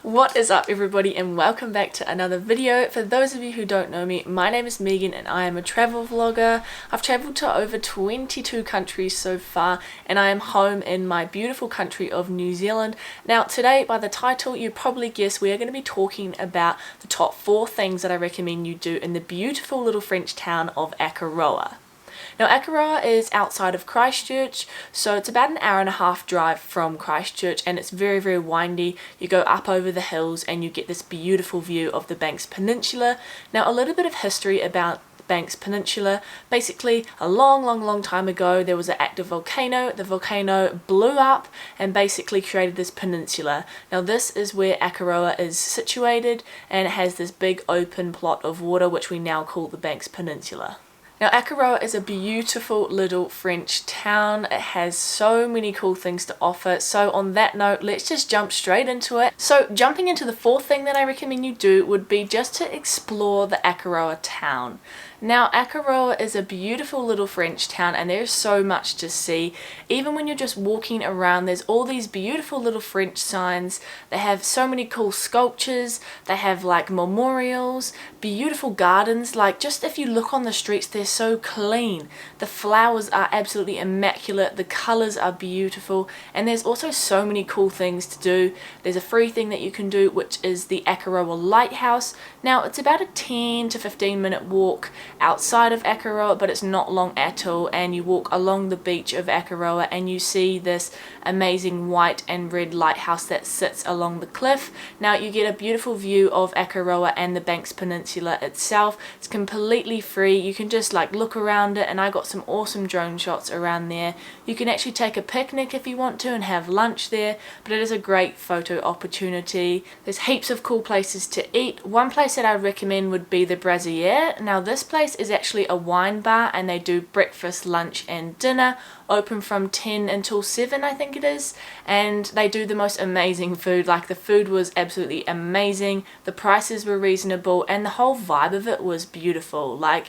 What is up everybody, and welcome back to another video. For those of you who don't know me, my name is Megan and I am a travel vlogger. I've travelled to over 22 countries so far, and I am home in my beautiful country of New Zealand. Now today, by the title you probably guessed, we are going to be talking about the top 4 things that I recommend you do in the beautiful little French town of Akaroa. Now Akaroa is outside of Christchurch, so it's about an hour and a half drive from Christchurch, and it's very windy. You go up over the hills and you get this beautiful view of the Banks Peninsula. Now a little bit of history about Banks Peninsula. Basically, a long time ago there was an active volcano. The volcano blew up and basically created this peninsula. Now this is where Akaroa is situated, and it has this big open plot of water which we now call the Banks Peninsula. Now Akaroa is a beautiful little French town. It has so many cool things to offer. So on that note, let's just jump straight into it. So jumping into the 4th thing that I recommend you do would be just to explore the Akaroa town. Now Akaroa is a beautiful little French town and there's so much to see. Even when you're just walking around, there's all these beautiful little French signs. They have so many cool sculptures. They have like memorials, beautiful gardens. Like just if you look on the streets, they're so clean. The flowers are absolutely immaculate. The colors are beautiful, and there's also so many cool things to do. There's a free thing that you can do, which is the Akaroa Lighthouse. Now it's about a 10 to 15 minute walk outside of Akaroa, but it's not long at all, and you walk along the beach of Akaroa and you see this amazing white and red lighthouse that sits along the cliff. Now you get a beautiful view of Akaroa and the Banks Peninsula itself. It's completely free. You can just like look around it, and I got some awesome drone shots around there. You can actually take a picnic if you want to and have lunch there, but it is a great photo opportunity. There's heaps of cool places to eat. One place that I would recommend would be the Brasier. Now this place is actually a wine bar, and they do breakfast, lunch and dinner, open from 10 until 7 I think it is, and they do the most amazing food. Like the food was absolutely amazing, the prices were reasonable, and the whole vibe of it was beautiful. Like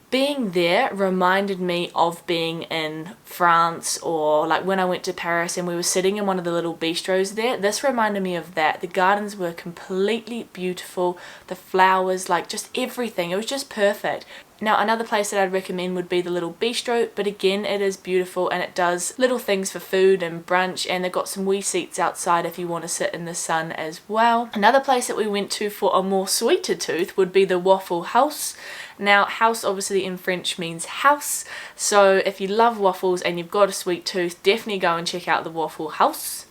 being there reminded me of being in France, or like when I went to Paris and we were sitting in one of the little bistros there. This reminded me of that. The gardens were completely beautiful, the flowers, like just everything. It was just perfect. Now another place that I'd recommend would be the little bistro, but again it is beautiful and it does little things for food and brunch, and they've got some wee seats outside if you want to sit in the sun as well. Another place that we went to for a more sweeter tooth would be the Waffle House. Now house obviously in French means house, so if you love waffles and you've got a sweet tooth, definitely go and check out the Waffle House.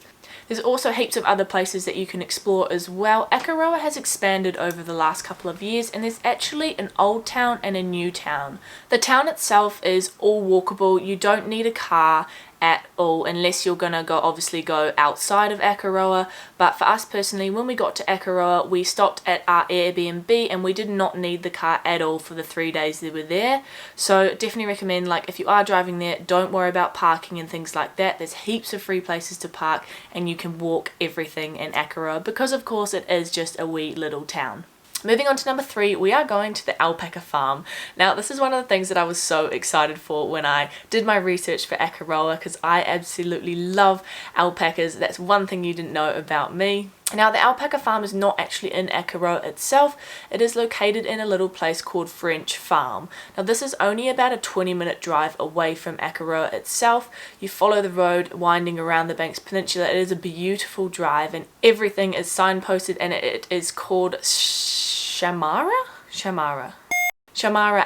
There's also heaps of other places that you can explore as well. Akaroa has expanded over the last couple of years, and there's actually an old town and a new town. The town itself is all walkable. You don't need a car at all unless you're gonna obviously go outside of Akaroa, but for us personally, when we got to Akaroa, we stopped at our Airbnb and we did not need the car at all for the 3 days that we were there. So definitely recommend, like if you are driving there, don't worry about parking and things like that. There's heaps of free places to park, and you can walk everything in Akaroa because of course it is just a wee little town. Moving on to number 3, we are going to the alpaca farm. Now this is one of the things that I was so excited for when I did my research for Akaroa, because I absolutely love alpacas. That's one thing you didn't know about me. Now the alpaca farm is not actually in Akaroa itself. It is located in a little place called French Farm. Now this is only about a 20-minute drive away from Akaroa itself. You follow the road winding around the Banks Peninsula. It is a beautiful drive and everything is signposted, and it is called Shamara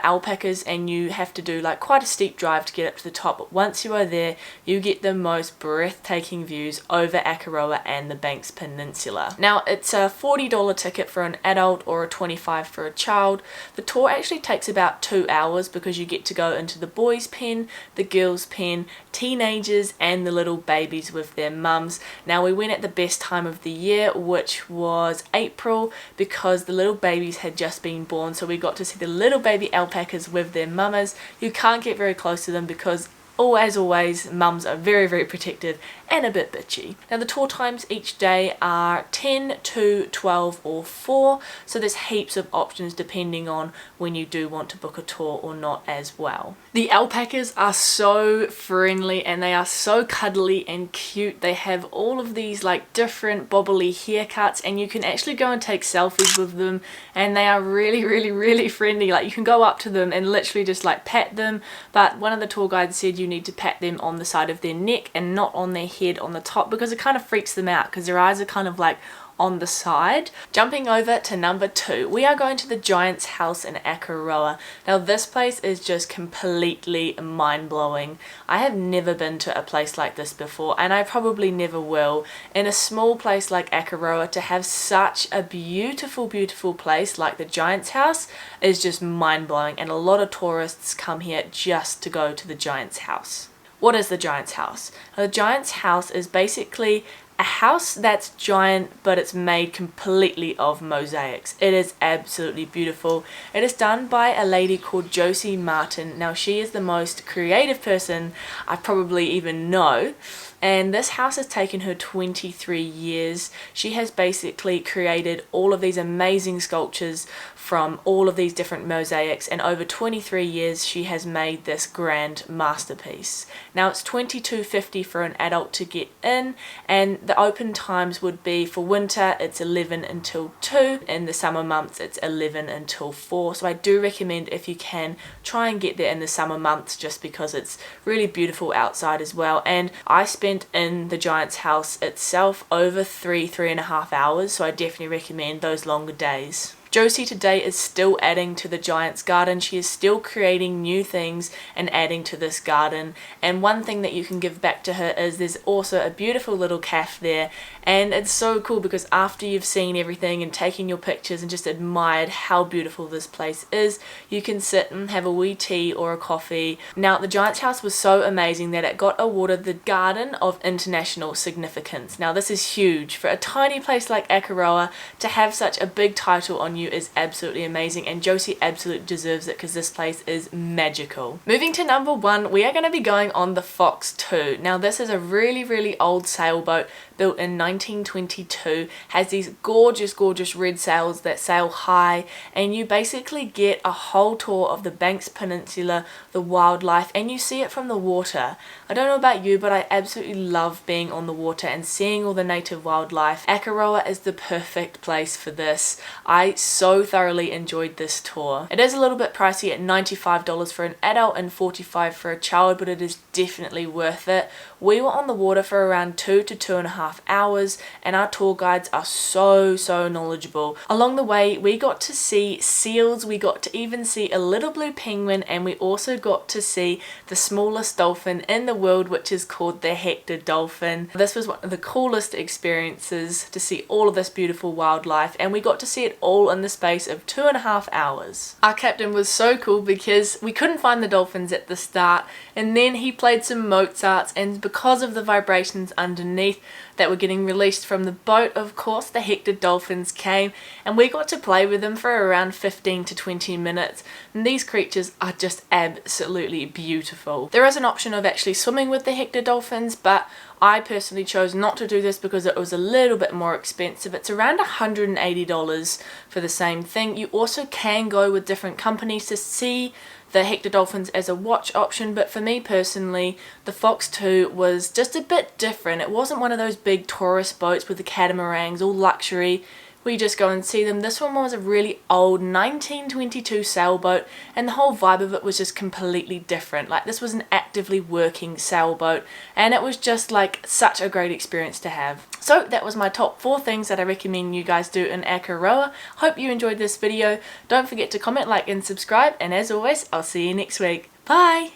Alpacas, and you have to do like quite a steep drive to get up to the top, but once you are there you get the most breathtaking views over Akaroa and the Banks Peninsula. Now it's a $40 ticket for an adult or a $25 for a child. The tour actually takes about 2 hours because you get to go into the boys pen, the girls pen, teenagers and the little babies with their mums. Now we went at the best time of the year, which was April, because the little babies had just been born, so we got to see the little baby alpacas with their mamas. You can't get very close to them because as always, mums are very, very protective and a bit bitchy. Now the tour times each day are 10, 2, 12 or 4, so there's heaps of options depending on when you do want to book a tour or not as well. The alpacas are so friendly and they are so cuddly and cute. They have all of these like different bobbly haircuts, and you can actually go and take selfies with them, and they are really, really, really friendly. Like you can go up to them and literally just like pat them, but one of the tour guides said you need to pat them on the side of their neck and not on their head on the top, because it kind of freaks them out because their eyes are kind of like on the side. Jumping over to number 2, we are going to the Giant's House in Akaroa. Now this place is just completely mind-blowing. I have never been to a place like this before, and I probably never will. In a small place like Akaroa, to have such a beautiful, beautiful place like the Giant's House is just mind-blowing, and a lot of tourists come here just to go to the Giant's House. What is the Giant's House? The Giant's House is basically a house that's giant, but it's made completely of mosaics. It is absolutely beautiful. It is done by a lady called Josie Martin. Now she is the most creative person I probably even know, and this house has taken her 23 years. She has basically created all of these amazing sculptures from all of these different mosaics, and over 23 years she has made this grand masterpiece. Now it's $22.50 for an adult to get in, and the open times would be for winter it's 11 until 2, in the summer months it's 11 until 4. So I do recommend, if you can, try and get there in the summer months, just because it's really beautiful outside as well. And I spent in the Giant's House itself over 3.5 hours, so I definitely recommend those longer days. Josie today is still adding to the Giant's garden. She is still creating new things and adding to this garden, and one thing that you can give back to her is there's also a beautiful little cafe there, and it's so cool because after you've seen everything and taken your pictures and just admired how beautiful this place is, you can sit and have a wee tea or a coffee. Now the Giant's House was so amazing that it got awarded the Garden of International Significance. Now this is huge. For a tiny place like Akaroa to have such a big title on you is absolutely amazing, and Josie absolutely deserves it because this place is magical. Moving to number 1, we are going to be going on the Fox 2. Now this is a really, really old sailboat built in 1922, has these gorgeous, gorgeous red sails that sail high, and you basically get a whole tour of the Banks Peninsula, the wildlife, and you see it from the water. I don't know about you, but I absolutely love being on the water and seeing all the native wildlife. Akaroa is the perfect place for this. I so thoroughly enjoyed this tour. It is a little bit pricey at $95 for an adult and $45 for a child, but it is definitely worth it. We were on the water for around 2 to 2.5 hours, and our tour guides are so knowledgeable. Along the way we got to see seals, we got to even see a little blue penguin, and we also got to see the smallest dolphin in the world, which is called the hector dolphin. This was one of the coolest experiences, to see all of this beautiful wildlife, and we got to see it all in the space of 2.5 hours. Our captain was so cool because we couldn't find the dolphins at the start, and then he played some Mozarts, and because of the vibrations underneath that were getting released from the boat, of course the hector dolphins came, and we got to play with them for around 15 to 20 minutes, and these creatures are just absolutely beautiful. There is an option of actually swimming with the hector dolphins, but I personally chose not to do this because it was a little bit more expensive. It's around $180 for the same thing. You also can go with different companies to see the hector dolphins as a watch option, but for me personally the Fox 2 was just a bit different. It wasn't one of those big tourist boats with the catamarans, all luxury. We just go and see them. This one was a really old 1922 sailboat, and the whole vibe of it was just completely different. Like, this was an actively working sailboat, and it was just like such a great experience to have. So that was my top 4 things that I recommend you guys do in Akaroa. Hope you enjoyed this video. Don't forget to comment, like and subscribe, and as always I'll see you next week. Bye!